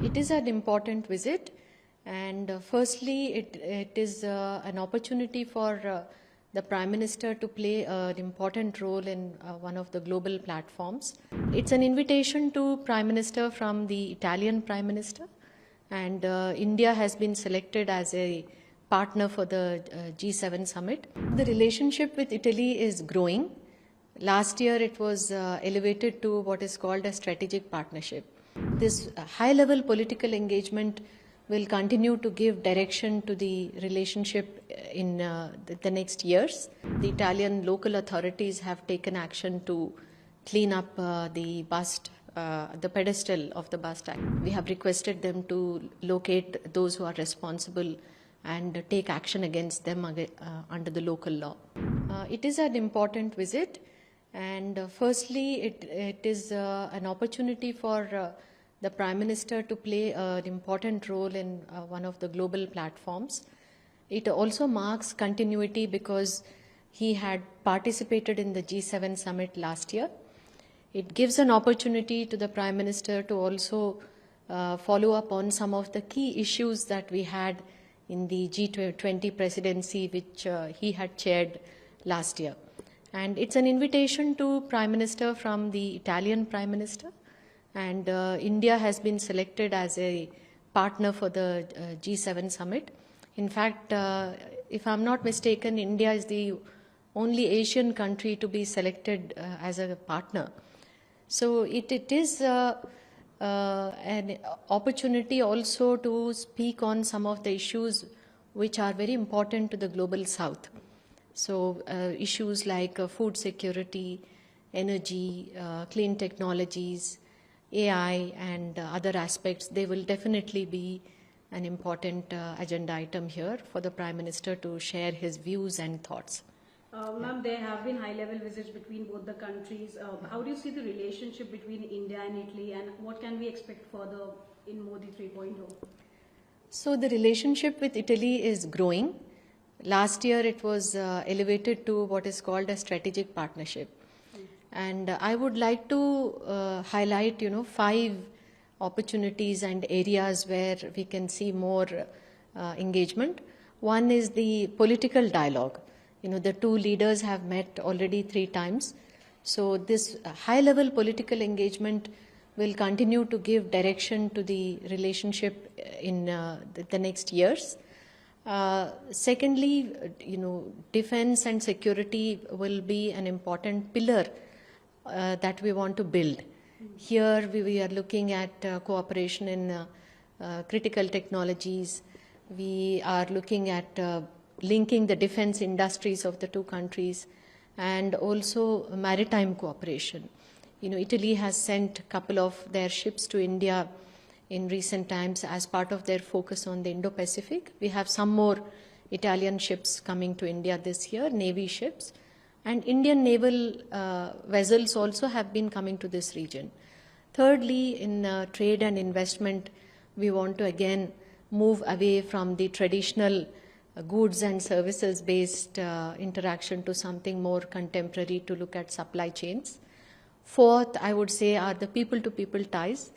It is an important visit, and firstly, it is an opportunity for the Prime Minister to play an important role in one of the global platforms. It's an invitation to Prime Minister from the Italian Prime Minister, and India has been selected as a partner for the G7 summit. The relationship with Italy is growing. Last year, it was elevated to what is called a strategic partnership. This high-level political engagement will continue to give direction to the relationship in the next years. The Italian local authorities have taken action to clean up the bust, the pedestal of the bust. We have requested them to locate those who are responsible and take action against them under the local law. It is an important visit. And firstly, it is an opportunity for the Prime Minister to play an important role in one of the global platforms. It also marks continuity because he had participated in the G7 summit last year. It gives an opportunity to the Prime Minister to also follow up on some of the key issues that we had in the G20 presidency, which he had chaired last year. And it's an invitation to Prime Minister from the Italian Prime Minister. And India has been selected as a partner for the G7 summit. In fact, if I'm not mistaken, India is the only Asian country to be selected as a partner. So it is an opportunity also to speak on some of the issues which are very important to the global South. So issues like food security, energy, clean technologies, AI, and other aspects, they will definitely be an important agenda item here for the Prime Minister to share his views and thoughts. Ma'am, there have been high-level visits between both the countries. How do you see the relationship between India and Italy, and what can we expect further in Modi 3.0? So the relationship with Italy is growing. Last year, it was elevated to what is called a strategic partnership. And I would like to highlight, 5 opportunities and areas where we can see more engagement. One is the political dialogue. The two leaders have met already 3 times. So this high-level political engagement will continue to give direction to the relationship in the next years. Secondly, defense and security will be an important pillar that we want to build. Here we are looking at cooperation in critical technologies. We are looking at linking the defense industries of the two countries and also maritime cooperation. Italy has sent a couple of their ships to India in recent times as part of their focus on the Indo-Pacific. We have some more Italian ships coming to India this year, Navy ships. And Indian naval vessels also have been coming to this region. Thirdly, in trade and investment, we want to again move away from the traditional goods and services based interaction to something more contemporary to look at supply chains. Fourth, I would say, are the people-to-people ties.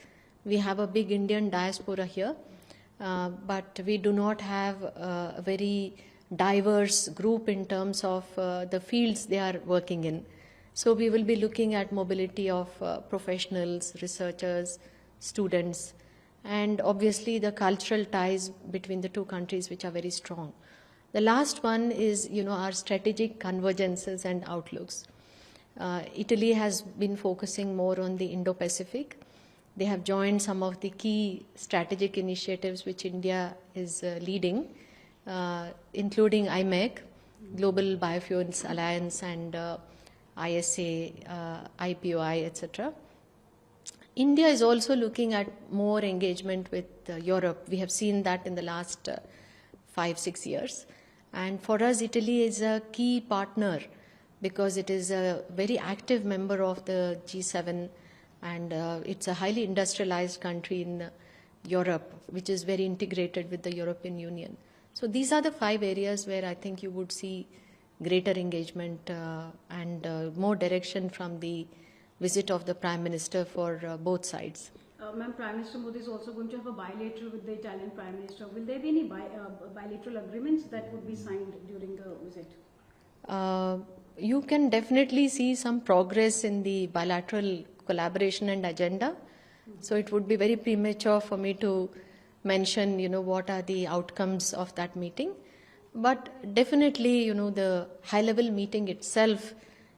We have a big Indian diaspora here, but we do not have a very diverse group in terms of the fields they are working in. So we will be looking at mobility of professionals, researchers, students, and obviously the cultural ties between the two countries, which are very strong. The last one is, our strategic convergences and outlooks. Italy has been focusing more on the Indo-Pacific. They have joined some of the key strategic initiatives which India is leading, including IMEC, Global Biofuels Alliance, and ISA, IPOI, etc. India is also looking at more engagement with Europe. We have seen that in the last 5-6 years. And for us, Italy is a key partner because it is a very active member of the G7, and it's a highly industrialized country in Europe, which is very integrated with the European Union. So these are the 5 areas where I think you would see greater engagement and more direction from the visit of the Prime Minister for both sides. Ma'am, Prime Minister Modi is also going to have a bilateral with the Italian Prime Minister. Will there be any bilateral agreements that would be signed during the visit? You can definitely see some progress in the bilateral collaboration and agenda. So it would be very premature for me to mention, what are the outcomes of that meeting. But definitely, the high-level meeting itself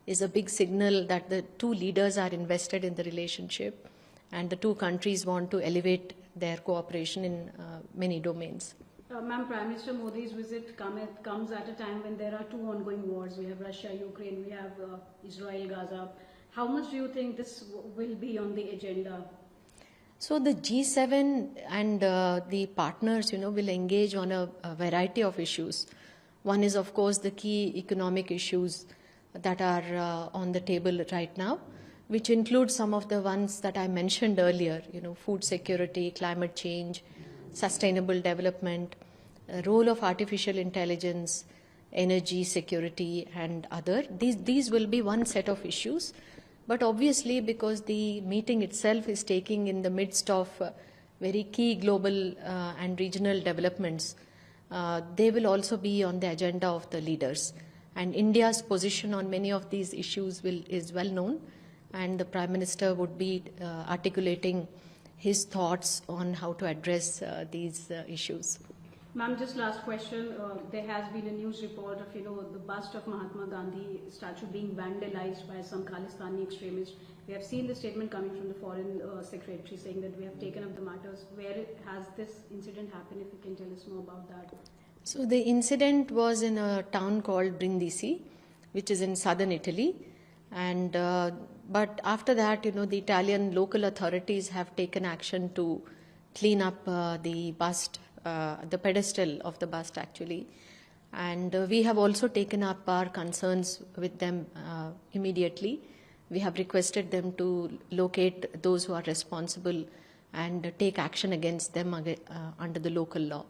is a big signal that the two leaders are invested in the relationship and the two countries want to elevate their cooperation in many domains. Ma'am, Prime Minister Modi's visit comes at a time when there are two ongoing wars. We have Russia, Ukraine, we have Israel, Gaza. How much do you think this will be on the agenda? So the G7 and the partners, will engage on a variety of issues. One is, of course, the key economic issues that are on the table right now, which include some of the ones that I mentioned earlier, food security, climate change, sustainable development, role of artificial intelligence, energy security, and other. These will be one set of issues. But obviously, because the meeting itself is taking in the midst of very key global and regional developments, they will also be on the agenda of the leaders. And India's position on many of these issues is well known, and the Prime Minister would be articulating his thoughts on how to address these issues. Ma'am, just last question. There has been a news report of, the bust of Mahatma Gandhi statue being vandalized by some Khalistani extremists. We have seen the statement coming from the Foreign Secretary saying that we have taken up the matters. Where has this incident happened? If you can tell us more about that. So the incident was in a town called Brindisi, which is in southern Italy. And but after that, the Italian local authorities have taken action to clean up the bust, the pedestal of the bust actually. And we have also taken up our concerns with them immediately. We have requested them to locate those who are responsible and take action against them under the local law.